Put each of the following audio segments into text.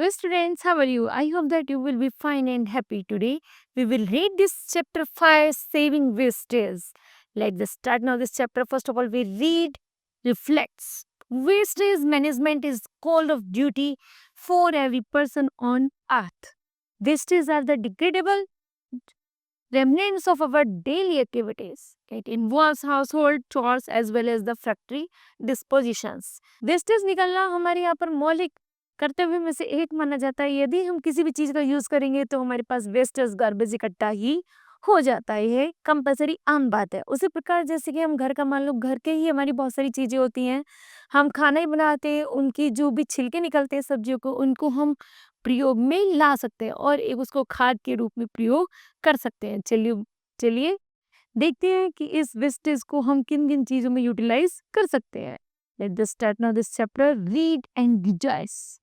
Hello students, how are you? I hope that you will be fine and happy today. We will read this chapter 5, Saving Wastage. Let's start now this chapter. First of all, we read reflects. Wastage management is call of duty for every person on earth. Wastes are the degradable remnants of our daily activities. It involves household chores as well as the factory dispositions. Wastage निकलना हमारे यहाँ पर मौलिक कर्तव्य में से एक माना जाता है। यदि हम किसी भी चीज का यूज करेंगे तो हमारे पास वेस्टेज गार्बेज इकट्ठा ही हो जाता है। ये कंपलसरी आम बात है। उसी प्रकार जैसे कि हम घर का मान लो, घर के ही हमारी बहुत सारी चीजें होती हैं, हम खाना ही बनाते हैं, उनकी जो भी छिलके निकलते हैं सब्जियों को, उनको हम प्रयोग में ला सकते हैं और एक उसको खाद के रूप में प्रयोग कर सकते हैं। चलिए चलिए देखते हैं कि इस वेस्टेज को हम किन किन चीजों में यूटिलाइज कर सकते हैं। Let us start now this chapter, read and rejoice.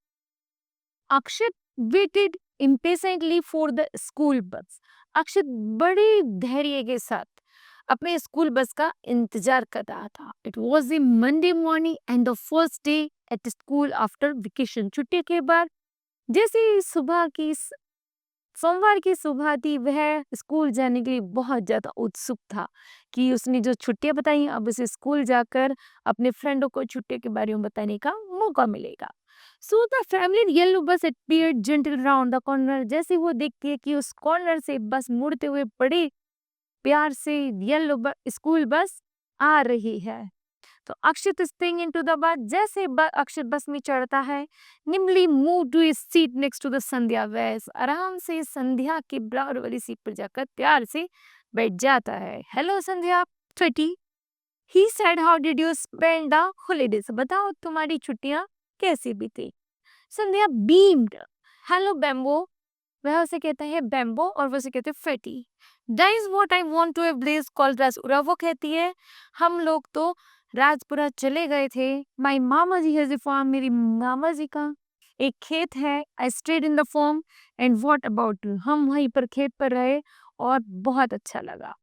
Akshat waited impatiently for the school bus. Akshat बड़े धैर्य के साथ अपने स्कूल बस का इंतजार कर रहा था। It was a Monday morning and the first day at school after vacation. छुट्टी के बाद जैसे ही सोमवार की सुबह थी, वह स्कूल जाने के लिए बहुत ज्यादा उत्सुक था कि उसने जो छुट्टियां बताई, अब उसे स्कूल जाकर अपने फ्रेंडों को छुट्टी के बारे में बताने का मौका मिलेगा। सो द फैमिली येलो बस appeared gentle round the corner. जैसे वो देखती है कि उस कॉर्नर से बस मुड़ते हुए बड़े प्यार से येलो स्कूल बस आ रही है। तो अक्षत स्टिंग इनटू द बस। जैसे अक्षत बस में चढ़ता है, nimbly move to his seat next to the Sandhya was. आराम से संध्या के बराबर वाली सीट पर जाकर प्यार से बैठ जाता है। Hello Sandhya, sweetie, he said, how did you spend the holidays. बताओ तुम्हारी छुट्टियां कैसी बीती। संध्या बीम्ड। हेलो बैम्बो, वह उसे कहता है बैम्बो और वो उसे कहते हैं फेटी। That is what I want to have place called Rajpura. वो कहती है हम लोग तो राजपुरा चले गए थे। My mama ji has a farm. मेरी मामा जी का एक खेत है। I stayed in the farm and what about you. हम वहीं पर खेत पर रहे और बहुत अच्छा लगा।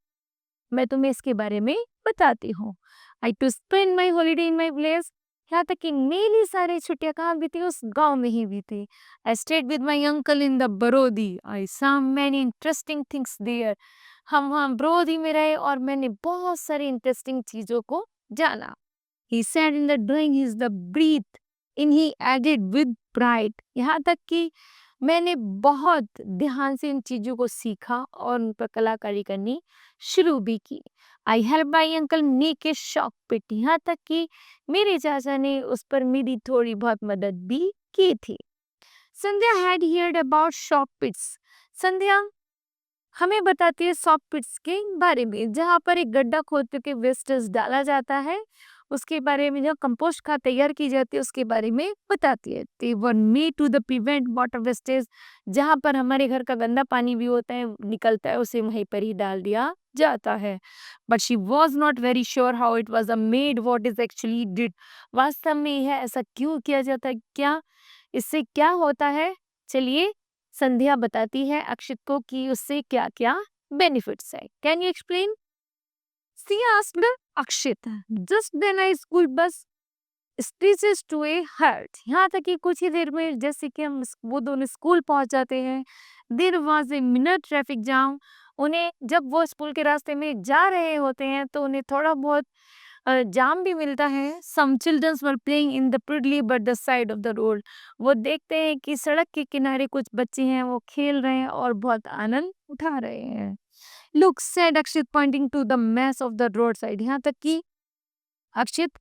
मैं तुम्हें इसके बारे में बताती हूँ। I to spend my holiday in my village. यहाँ तक कि मेरी सारी छुट्टियां कहाँ बीती, उस गांव में ही बीती। I stayed with my uncle in the Barodi. I saw many interesting things there. हम वहाँ बरोदी में रहे और मैंने बहुत सारी इंटरेस्टिंग चीजों को जाना। He said in the doing his the breath in he added with pride। यहाँ तक कि मैंने बहुत ध्यान से इन चीजों को सीखा और उन पर कलाकारी करनी शुरू भी की। I help my uncle make a shock pit. यहाँ तक कि मेरे चाचा ने उस पर मेरी थोड़ी बहुत मदद भी की थी। संध्या हैड हियर्ड अबाउट शॉक पिट्स। संध्या हमें बताती है शॉक पिट्स के बारे में, जहाँ पर एक गड्ढा खोद के वेस्टेज डाला जाता है, उसके बारे में, जो कंपोस्ट खाद तैयार की जाती है उसके बारे में बताती है। They were made to the prevent water wastage. जहाँ पर हमारे घर का गंदा पानी भी होता है, निकलता है, उसे वहीं पर ही डाल दिया जाता है। But she was not very sure how it was made, what is actually did. वास्तव में यह ऐसा क्यों किया जाता है, क्या इससे क्या होता है। चलिए संध्या बताती है अक्षित को कि उससे क्या क्या बेनिफिट्स है। Can you explain. She asked Akshit. Just then I school bus stretches to a hurt. यहाँ तक कि कुछ ही देर में जैसे कि हम वो दोनों स्कूल पहुंच जाते हैं, there was a minute traffic jam. उन्हें जब वो स्कूल के रास्ते में जा रहे होते हैं तो उन्हें थोड़ा बहुत जाम भी मिलता है। Some childrens were playing in the प्रिडली but the side of the road. वो देखते हैं कि सड़क के किनारे कुछ बच्चे हैं, वो खेल रहे हैं और बहुत आनंद उठा रहे हैं। Look said Akshit pointing to the mess of the road side. यहाँ तक कि अक्षित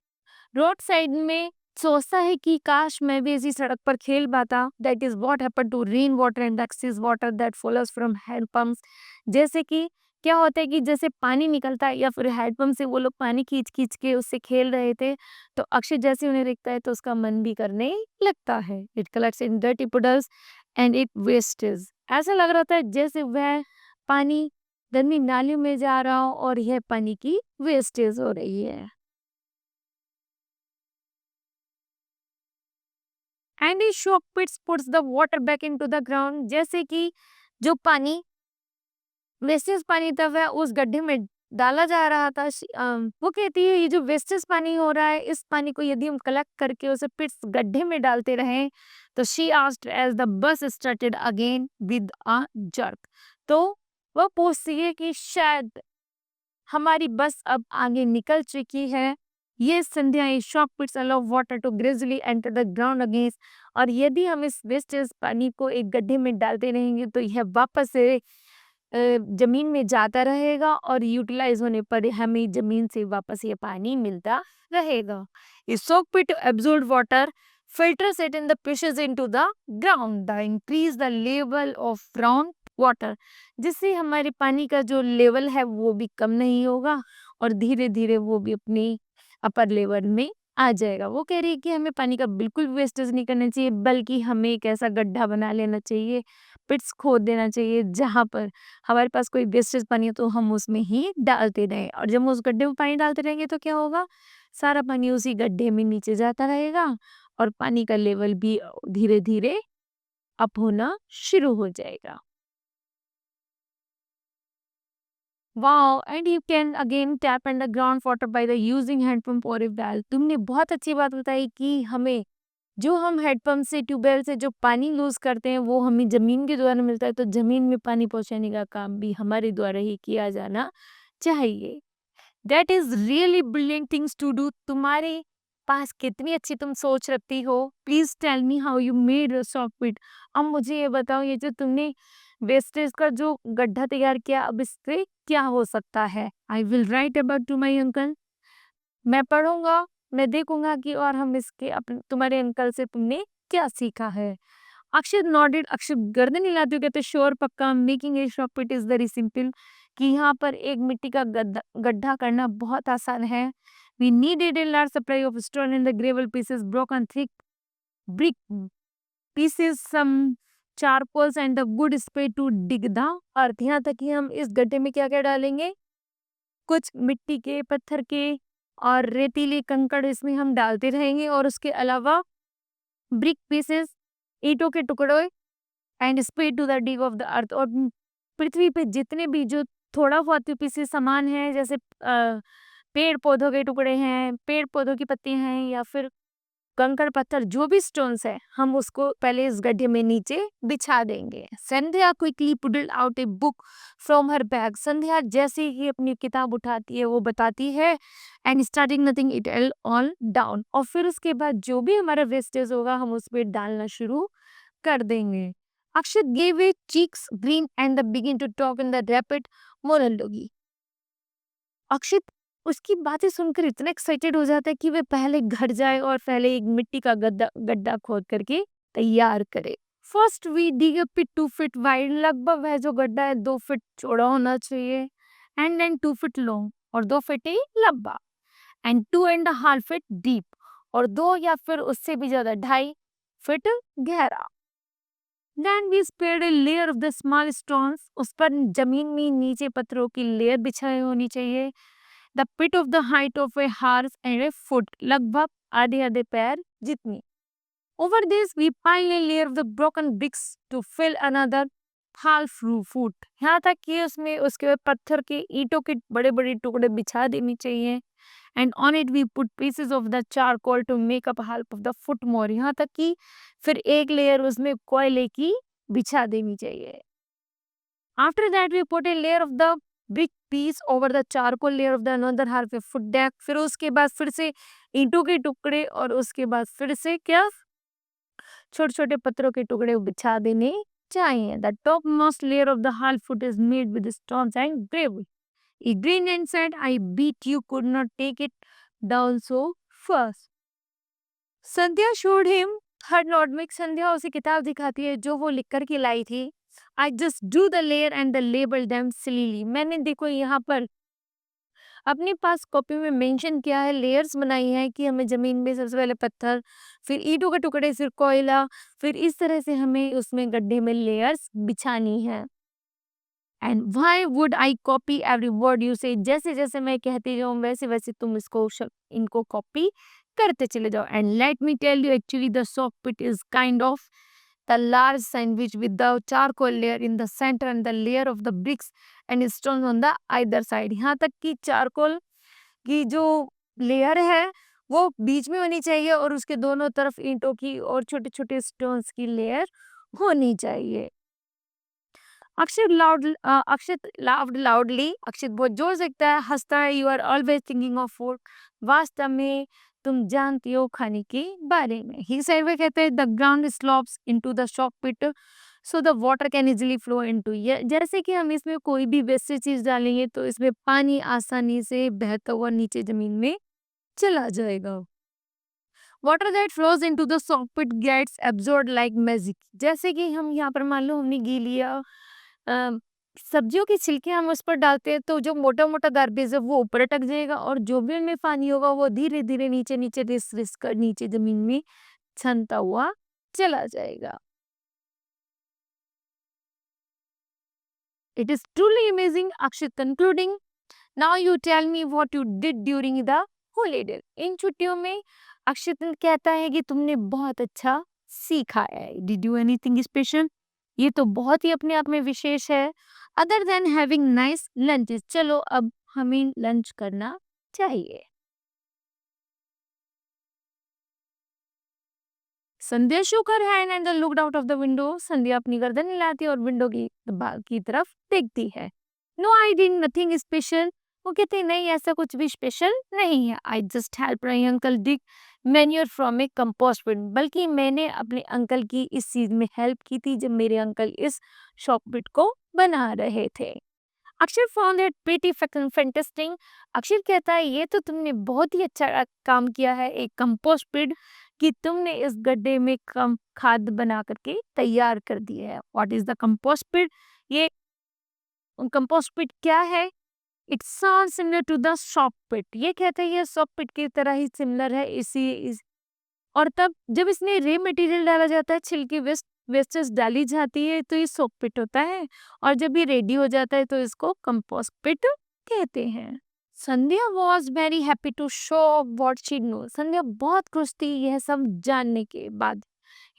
रोड साइड में सोचता है कि काश मैं भी इसी सड़क पर खेल पाता। That is what happened to rain water and excess water that follows from handpumps. जैसे कि क्या होता है कि जैसे पानी निकलता है या फिर हैंडपंप से वो लोग पानी खींच खींच के उससे खेल रहे थे, तो अक्षय जैसे उन्हें देखता है तो उसका मन भी करने लगता है। It collects in dirty poodles and it wastage. ऐसा लग रहा था जैसे वह पानी गंदी नालियों में जा रहा हो और यह पानी की वेस्टेज हो रही है। And a soak pits puts the water back into the ground. जैसे कि जो पानी वेस्टेज पानी था वह उस गड्ढे में डाला जा रहा था। वो कहती है ये जो वेस्टेज पानी हो रहा है, इस पानी को यदि हम कलेक्ट करके उसे फिर गड्ढे में डालते रहें, तो she asked as the bus started again with a jerk. तो वह पूछती है कि शायद हमारी बस अब आगे निकल चुकी है। ये Sandhya is soak pits allow water to gradually enter the ground again. और यदि हम इस वेस्टेज पानी को एक गड्ढे में डालते रहेंगे तो यह वापस से जमीन में जाता रहेगा और यूटिलाइज होने पर हमें जमीन से वापस ये पानी मिलता रहेगा। ये soak pit absorbed water filters it in the pushes into the ground, the increase the level of ground water, जिससे हमारे पानी का जो लेवल है वो भी कम नहीं होगा और धीरे धीरे वो भी अपनी अपर लेवल में आ जाएगा। वो कह रही है कि हमें पानी का बिल्कुल वेस्टेज नहीं करना चाहिए, बल्कि हमें एक ऐसा गड्ढा बना लेना चाहिए, पिट्स खोद देना चाहिए जहाँ पर हमारे पास कोई वेस्टेज पानी है तो हम उसमें ही डालते रहें। और जब हम उस गड्ढे में पानी डालते रहेंगे तो क्या होगा, सारा पानी उसी गड्ढे में नीचे जाता रहेगा और पानी का लेवल भी धीरे धीरे अप होना शुरू हो जाएगा। Wow! And you can again tap in the ground water by the using hand pump और ए वेल। तुमने बहुत अच्छी बात बताई कि हमें जो हम हैंडपंप से, ट्यूबवेल से जो पानी लूज़ करते हैं वो हमें ज़मीन के द्वारा मिलता है, तो ज़मीन में पानी पहुँचाने का काम भी हमारे द्वारा ही किया जाना चाहिए। That is really brilliant things to do. तुम्हारे पास कितनी अच्छी तुम सोच रखती हो। Please tell me how you made a soak pit. अब मुझे ये बताओ, ये जो तुमने वेस्टेज का जो गड्ढा तैयार किया, अब इससे क्या हो सकता है? I will write about to my uncle. मैं पढ़ूँगा, मैं देखूँगा कि और हम इसके तुम्हारे अंकल से तुमने क्या सीखा है? अक्षत नॉडेड, अक्षत गर्दन हिलाते हुए कहते श्योर पक्का, making a shock pit is very simple, कि यहाँ पर एक मिट्टी का गड्ढा करना बहुत आसान है। We needed a large supply of stone in the gravel pieces broken thick brick pieces some charcoals and the good spray to dig the earth. यहाँ तक कि हम इस गड्ढे में क्या क्या डालेंगे, कुछ मिट्टी के, पत्थर के और रेतीले कंकड़ इसमें हम डालते रहेंगे और उसके अलावा ब्रिक पीसेस, ईंटों के टुकड़े and spread to the deep of the earth. और पृथ्वी पे जितने भी जो थोड़ा बहुत पीसेस सामान है, जैसे पेड़ पौधों के टुकड़े हैं, पेड़ पौधों की पत्तियां हैं या फिर कंकड़ पत्थर, जो भी स्टोन्स है, हम उसको पहले इस गड्ढे में नीचे बिछा देंगे। संध्या क्विकली पुटल out a book from her bag. Sandhya जैसे ही अपनी किताब उठाती है वो बताती है and starting noting it all down. और फिर उसके बाद जो भी हमारा वेस्टेज होगा हम उस पर डालना शुरू कर देंगे। अक्षत gave a cheeks green and the begin to talk in the rapid monologue। अक्षित उसकी बातें सुनकर इतना एक्साइटेड हो जाता है कि वे पहले घर जाए और पहले एक मिट्टी का गड्ढा गड्ढा खोद करके तैयार करे। First we dig a pit 2 feet wide, लगभग वह जो गड्ढा है 2 फीट चौड़ा होना चाहिए, एंड देन 2 फीट लॉन्ग और 2 फीट ही लंबा, एंड 2.5 फीट डीप और 2 या फिर उससे भी ज्यादा 2.5 फीट गहरा। Then we spread a layer of the small stones। उस पर जमीन में नीचे पत्थरों की लेयर बिछाई होनी चाहिए। The pit of the height of a horse and a foot, लगभग आधे आधे पैर जितनी। Over this we pile a layer of the broken bricks to fill another half foot। यहाँ तक कि उसमें उसके बाद पत्थर के ईंटों के बड़े बड़े टुकड़े बिछा देनी चाहिए। And on it we put pieces of the charcoal to make up half of the foot more. यहाँ तक कि फिर एक लेयर उसमें कोयले की बिछा देनी चाहिए। After that we put a layer of the brick piece over the charcoal layer of the another half a foot deck. फिर उसके बाद फिर से ईंटों के टुकड़े और उसके बाद फिर से क्या, छोटे छोटे पत्थरों के टुकड़े बिछा देने चाहिए। The top most layer of the half foot is made with stones and gravel. He grinned and said, I beat you could not take it down so fast। Sandhya showed him her notebook। संध्या उसे किताब दिखाती है जो वो लिख कर के लाई थी। I just drew the layer and the label them silly। मैंने देखो यहाँ पर अपने पास कॉपी में मेंशन किया है, लेयर्स बनाई है कि हमें जमीन में सबसे पहले पत्थर, फिर ईंटों के टुकड़े, फिर कोयला, फिर इस तरह से हमें उसमें गड्ढे में लेयर्स बिछानी है। And why would I copy every word you से। जैसे जैसे मैं कहती जाऊँ वैसे वैसे तुम इनको कॉपी करते चले जाओ। And let me tell you actually the soak pit is kind of the large sandwich with the charcoal layer in the center and the layer of the bricks and stones on the either side. यहाँ तक कि charcoal की जो layer है वो बीच में होनी चाहिए और उसके दोनों तरफ ईंटों की और छोटे छोटे स्टोन्स की लेयर होनी चाहिए. अक्षित लाफ्ड लाउडली. अक्षित बहुत जोर से कहता है, हंसता है. You are always thinking of food. वास्तव में तुम जानती हो खाने के बारे में. ही साइड में कहते हैं, the ground slopes into the shock pit so the water can easily flow into. ये जैसे कि हम इसमें कोई भी वेस्टेज चीज डालेंगे तो इसमें पानी आसानी से बहता हुआ नीचे जमीन में चला जाएगा. Water that flows into the soak pit gets absorbed like magic. जैसे कि हम यहाँ पर मान लो हमने घी लिया, अ, सब्जियों के छिलके हम उस पर डालते हैं तो जो मोटा मोटा गार्बेज है वो ऊपर अटक जाएगा और जो भी उनमें पानी होगा वो धीरे धीरे नीचे नीचे रिस रिस कर नीचे जमीन में छनता हुआ चला जाएगा. It is truly amazing. Akshit concluding. Now you tell me what you did during the holiday. इन छुट्टियों में अक्षित कहता है कि तुमने बहुत अच्छा सीखा है. Did you anything special? ये तो बहुत ही अपने आप में विशेष है. Other than having nice lunches. चलो अब हमें लंच करना चाहिए. संध्या shook her hand and looked out of the window. संध्या अपनी गर्दन हिलाती है और विंडो की तरफ देखती है. No, I did nothing special. वो कहते हैं, नहीं ऐसा कुछ भी स्पेशल नहीं है. I just helped my uncle dig manure from a compost pit. बल्कि मैंने अपने अंकल की इस चीज में हेल्प की थी जब मेरे अंकल इस शॉक पिट को बना रहे थे. अक्षर फाउंड इट प्रीटी फैंटास्टिक. अक्षर कहता है, ये तो तुमने बहुत ही अच्छा काम किया है. एक कंपोस्ट पिट कि तुमने इस गड्ढे में कम खाद बना करके तैयार कर दिया है. What is the compost pit? ये कंपोस्ट पिट क्या है? It sound similar to the shock pit. ये कहते हैं ये शॉक पिट की तरह ही सिमिलर है. और तब जब इसमें रे मटेरियल डाला जाता है, छिलके वेस्टेज डाली जाती है तो ये शॉक पिट होता है और जब ये रेडी हो जाता है तो इसको कंपोस्ट पिट कहते हैं. Sandhya was very happy to show what she know. Sandhya बहुत खुश थी यह सब जानने के बाद.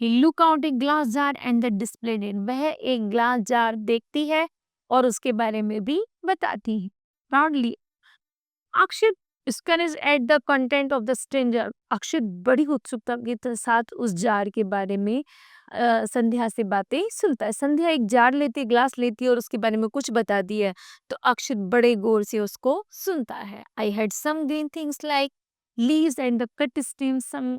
He look out a glass jar and the display it. वह एक ग्लास जार देखती है और उसके बारे में भी बताती है. Proudly Akshit scans at the content of the stranger. अक्षित बड़ी उत्सुकता के साथ उस जार के बारे में संध्या से बातें सुनता है. संध्या एक जार लेती, ग्लास लेती है और उसके बारे में कुछ बताती है तो अक्षित बड़े गौर से उसको सुनता है. I had some green things like leaves and the cut steam, some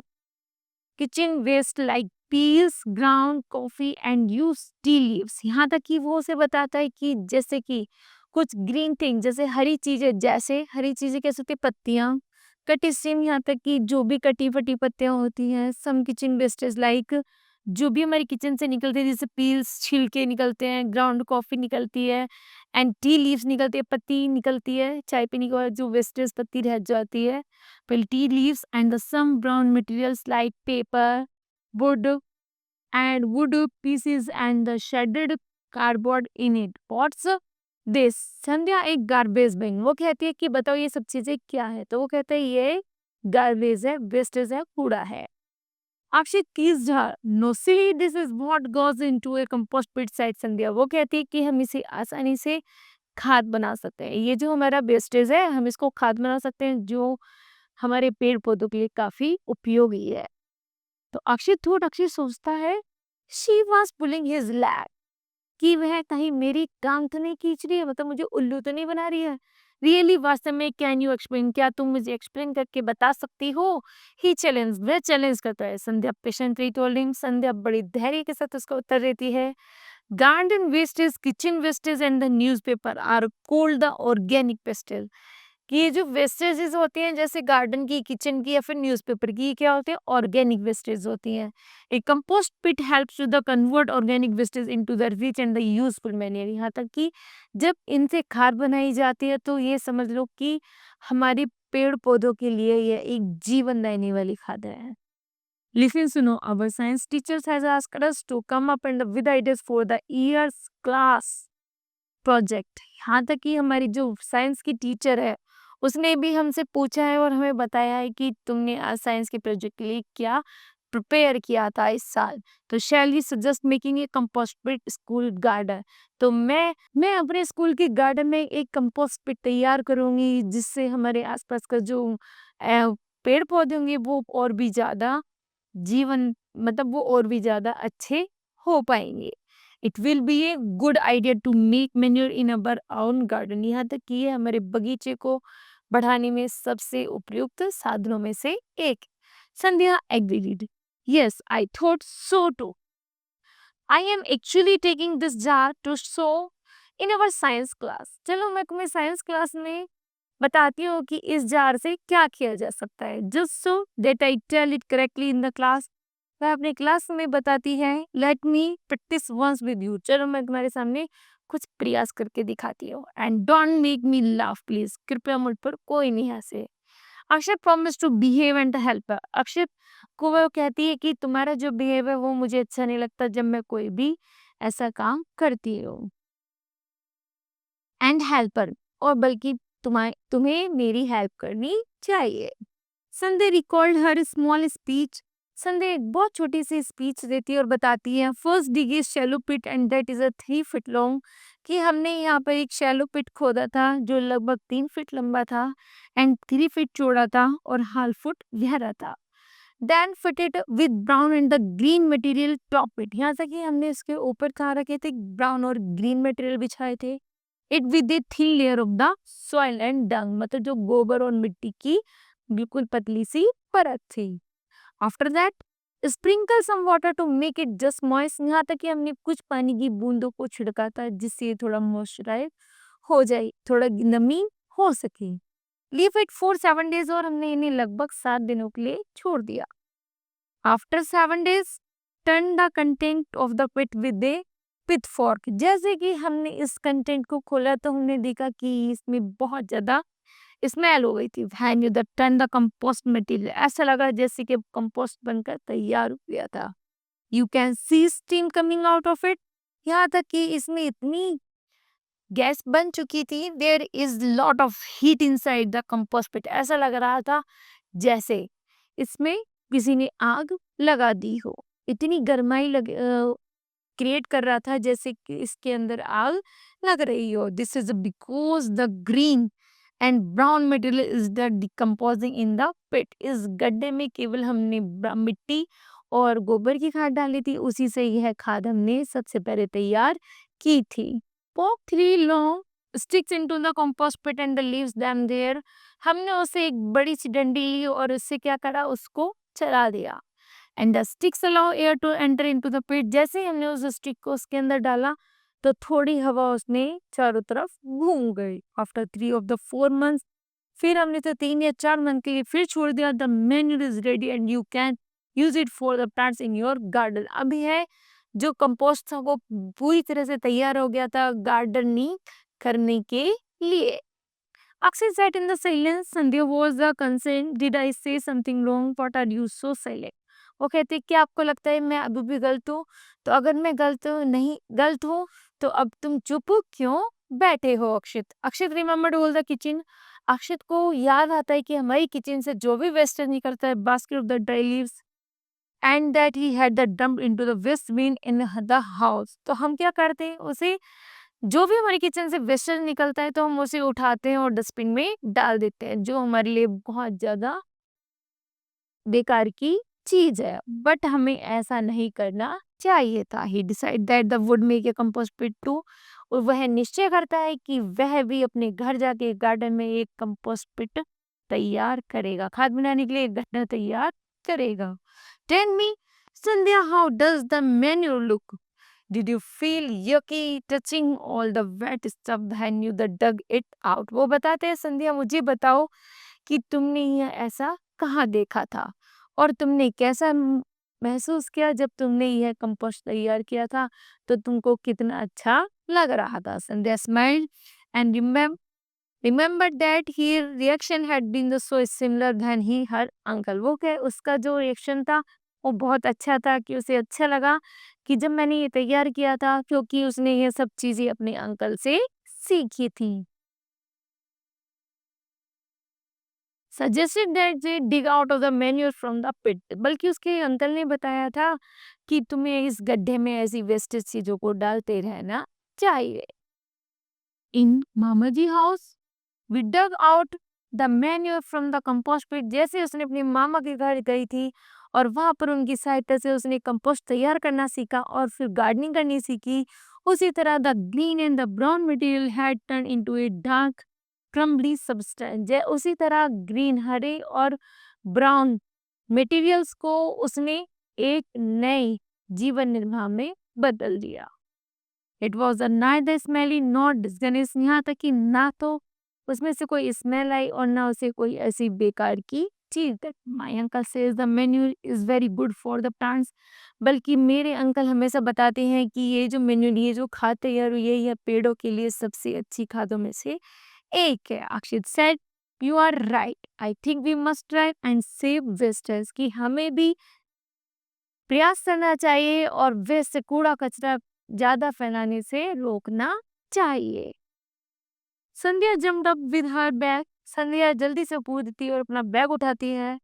kitchen waste like peels, ground coffee and use tea leaves. यहाँ तक कि वो उसे बताता है कि जैसे कि कुछ ग्रीन थिंग जैसे हरी चीजें कैसे होती है, पत्तियां, कटी स्टीम, यहाँ तक कि जो भी कटी फटी पत्तियां होती हैं, सम किचन वेस्टेज लाइक जो भी हमारी किचन से निकलते हैं जैसे पील्स, छिलके निकलते हैं, ग्राउंड कॉफी निकलती है एंड टी लीव्स निकलती है, पत्ती निकलती है, चाय पीने के बाद जो वेस्टेज पत्ती रह जाती है, फिर tea leaves and the some brown materials like paper, wood and wood pieces and the shredded cardboard in it. What's this? संध्या एक गार्बेज बिन. वो कहती है कि बताओ ये सब चीजें क्या है. तो वो कहते हैं ये गार्बेज है, वेस्टेज है, कूड़ा है. अक्षित teased her. No, see, this is what goes into a compost pit, said संध्या. वो कहती है कि हम इसे आसानी से खाद बना सकते हैं. ये जो हमारा वेस्टेज है हम इसको खाद बना सकते हैं जो हमारे पेड़ पौधों के लिए काफी उपयोगी है. तो अक्षय सोचता है, she was pulling his lag, कि वह कहीं मेरी टांग तो नहीं खींच रही है, मतलब मुझे उल्लू तो नहीं बना रही है. रियली वास्तव में, कैन यू एक्सप्लेन, क्या तुम मुझे एक्सप्लेन करके बता सकती हो? ही चैलेंज, वह चैलेंज करता है. Sandhya patiently told him. Sandhya बड़ी धैर्य के साथ उसका उत्तर देती है. Garden wastage, kitchen wastage and the newspaper are called the organic pastel. कि ये जो वेस्टेजेस होती हैं जैसे गार्डन की, किचन की या फिर न्यूज़पेपर की, ये क्या होते हैं? ऑर्गेनिक वेस्टेज होती हैं. A compost pit helps to the convert organic wastage into the rich and the useful manure. यहाँ तक कि जब इनसे खाद बनाई जाती है तो ये समझ लो कि हमारे पेड़ पौधों के लिए ये एक जीवन देने वाली खाद है. लिसन सुनो, our science teachers has asked us to come up and with ideas for the years class project. यहाँ तक कि हमारी जो साइंस की टीचर है उसने भी हमसे पूछा है और हमें बताया है कि तुमने आज साइंस के प्रोजेक्ट के लिए क्या प्रिपेयर किया था इस साल। तो Shaily suggest making a compost pit school garden. तो मैं अपने स्कूल के गार्डन में एक कंपोस्ट पिट तैयार करूंगी, जिससे हमारे आसपास का जो पेड़ पौधे होंगे वो और भी ज्यादा जीवन मतलब वो और भी ज्यादा अच्छे हो पाएंगे। It will be a good idea to make manure in our own garden. यहाँ तक कि ये हमारे बगीचे को बढ़ाने में सबसे उपयुक्त साधनों में से एक। Sandhya agreed, yes I thought so too. I am actually taking this jar to show in our science class. चलो मैं तुम्हें साइंस क्लास में बताती हूँ कि इस जार से क्या किया जा सकता है। Just so that I tell it correctly in the class. वह अपने क्लास में बताती है। Let me practice once with you. चलो मैं तुम्हारे सामने कुछ प्रयास करके दिखाती हूँ। And don't make me laugh please. कृपया मुझ पर कोई नहीं हंसे। Akshat promise to behave and help. Akshat को वो कहती है कि तुम्हारा जो बिहेव है वो मुझे अच्छा नहीं लगता जब मैं कोई भी ऐसा काम करती हूँ। एंड हेल्पर, और बल्कि तुम्हें मेरी हेल्प करनी चाहिए। संध्या रिकॉल्ड हर स्मॉल स्पीच। संध्या एक बहुत छोटी सी स्पीच देती है और बताती है first dig is shallow pit and that is a 3 feet long. कि हमने यहाँ पर एक शैलो पिट खोदा था जो लगभग 3 फीट लंबा था एंड 3 फीट चौड़ा था और 1/2 फुट गहरा था। Then fitted with brown and the green material top it. यहाँ तक कि हमने इसके ऊपर कहाँ रखे थे, ब्राउन और ग्रीन मटेरियल बिछाए थे। It with a thin layer of the soil and dung, मतलब जो गोबर और मिट्टी की बिल्कुल पतली सी परत थी। After that sprinkle some water to make it just moist. यहाँ तक कि हमने कुछ पानी की बूंदों को छिड़का था जिससे ये थोड़ा मॉइस्चराइज हो जाए, थोड़ा नमी हो सके। लीव इट फॉर 7 days, और हमने इन्हें लगभग 7 दिनों के लिए छोड़ दिया। After 7 days turn the content of the pit with a pitchfork. जैसे कि हमने इस कंटेंट को खोला तो हमने देखा कि इसमें बहुत ज्यादा स्मेल हो गई थी। When you the turn the compost material, ऐसा लगा जैसे कि कंपोस्ट बनकर तैयार हो गया था। You can see steam coming out of it. यहाँ तक कि इसमें इतनी गैस बन चुकी थी। There is lot of heat inside the compost pit. ऐसा लग रहा था जैसे इसमें किसी ने आग लगा दी हो। इतनी गर्माई क्रिएट कर रहा था जैसे कि इसके अंदर आग लग रही हो। This is because the green and brown material is the decomposing in the pit. इस गड्ढे में केवल हमने मिट्टी और गोबर की खाद डाली थी, उसी से यह खाद हमने सबसे पहले तैयार की थी। पोक 3 long sticks into the compost pit and the leaves them there। हमने उसे एक बड़ी सी डंडी ली और उससे क्या करा, उसको चला दिया। And the sticks allow air to enter into the pit. जैसे ही हमने उस स्टिक को उसके अंदर डाला तो थोड़ी हवा उसने चारों तरफ घूम गई। आफ्टर 3 or 4 months, फिर हमने तो 3 या 4 मंथ के लिए फिर छोड़ दिया। The manure is ready and you can use it for the plants in your garden. अभी है जो कंपोस्ट था वो पूरी तरह से तैयार हो गया था गार्डनिंग करने के लिए। Akshay sat in the silence. Sandhya was the concern. Did I say something wrong? What are you so silent? वो कहते कि आपको लगता है मैं अभी भी गलत हूँ? तो अगर मैं गलत हूँ तो अब तुम चुप क्यों बैठे हो अक्षित? अक्षित रिमेम्बर्ड ऑल द किचन। अक्षित को याद आता है कि हमारी किचन से जो भी वेस्टेज निकलता है, basket of the dry leaves and that he had the dump into the waste bin in the house. तो हम क्या करते हैं, उसे जो भी हमारी किचन से वेस्टेज निकलता है तो हम उसे उठाते हैं और डस्टबिन में डाल देते हैं, जो हमारे लिए बहुत ज्यादा बेकार की चीज है। बट हमें ऐसा नहीं करना चाहिए था। He decide that the would make a compost pit too. और वह निश्चय करता है कि वह भी अपने घर जाके गार्डन में एक कंपोस्ट पिट तैयार करेगा, खाद बनाने के लिए एक गड्ढा तैयार करेगा। Tell me Sandhya, how does the menu look? Did you feel yucky touching all the wet stuff when you dug it out? वो बताते हैं संध्या, मुझे बताओ कि तुमने यह ऐसा कहाँ देखा था और तुमने कैसा महसूस किया जब तुमने यह कंपोस्ट तैयार किया था, तो तुमको कितना अच्छा लग रहा था। Sandhya smiled and remember that her reaction had been so similar than her uncle। वो क्या, उसका जो रिएक्शन था वो बहुत अच्छा था, कि उसे अच्छा लगा कि जब मैंने ये तैयार किया था, क्योंकि उसने ये सब चीजें अपने अंकल से सीखी थी। suggested that they dig out of the manure from the pit. बल्कि उसके अंकल ने बताया था कि तुम्हें इस गड्ढे में ऐसी वेस्टेज चीजों को डालते रहना चाहिए. In Mamaji house, we dug out the manure from the compost pit. जैसे उसने अपने मामा के घर गई थी और वहां पर उनकी सहायता से उसने कंपोस्ट तैयार करना सीखा और फिर गार्डनिंग करनी सीखी, उसी तरह the green and the brown material had turn into a dark crumbly substance. उसी तरह ग्रीन हरे और ब्राउन मटेरियल्स को उसने एक नए जीवन निर्माण में बदल दिया. It was a neither smelly nor disgusting. यहाँ तक कि ना तो उसमें से कोई स्मेल आई और ना उसे कोई ऐसी बेकार की चीज. That my uncle says the menu is very good for the plants. बल्कि मेरे अंकल हमेशा बताते हैं कि ये जो मेन्यू, ये जो खाद तैयार हुई है, ये पेड़ों के लिए सबसे अच्छी खादों में से एक है. Akshit said you are right, I think we must try and save wasters. कि हमें भी प्रयास करना चाहिए और वेस्ट कूड़ा कचरा ज्यादा फैलाने से रोकना चाहिए. संध्या jumped up with her bag. संध्या जल्दी से कूदती है और अपना बैग उठाती है.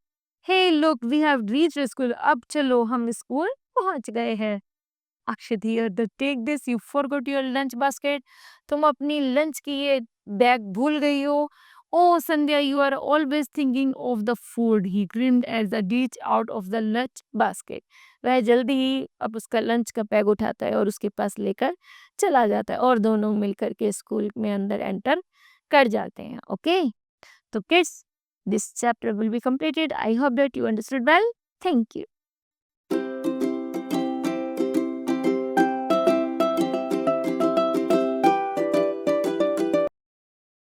Hey look, we have reached school. अब चलो, हम स्कूल पहुंच गए हैं. अक्षित here, the take this, you forgot your lunch basket. तुम अपनी लंच की ये बैग भूल गई हो. Oh Sandhya, you are always thinking of the food. He grinned as the reach out of the lunch basket. वह जल्दी ही अब उसका लंच का बैग उठाता है और उसके पास लेकर चला जाता है और दोनों मिलकर के स्कूल में अंदर एंटर कर जाते हैं. ओके, तो kids, this chapter will be completed. I hope that you understood well. Thank you.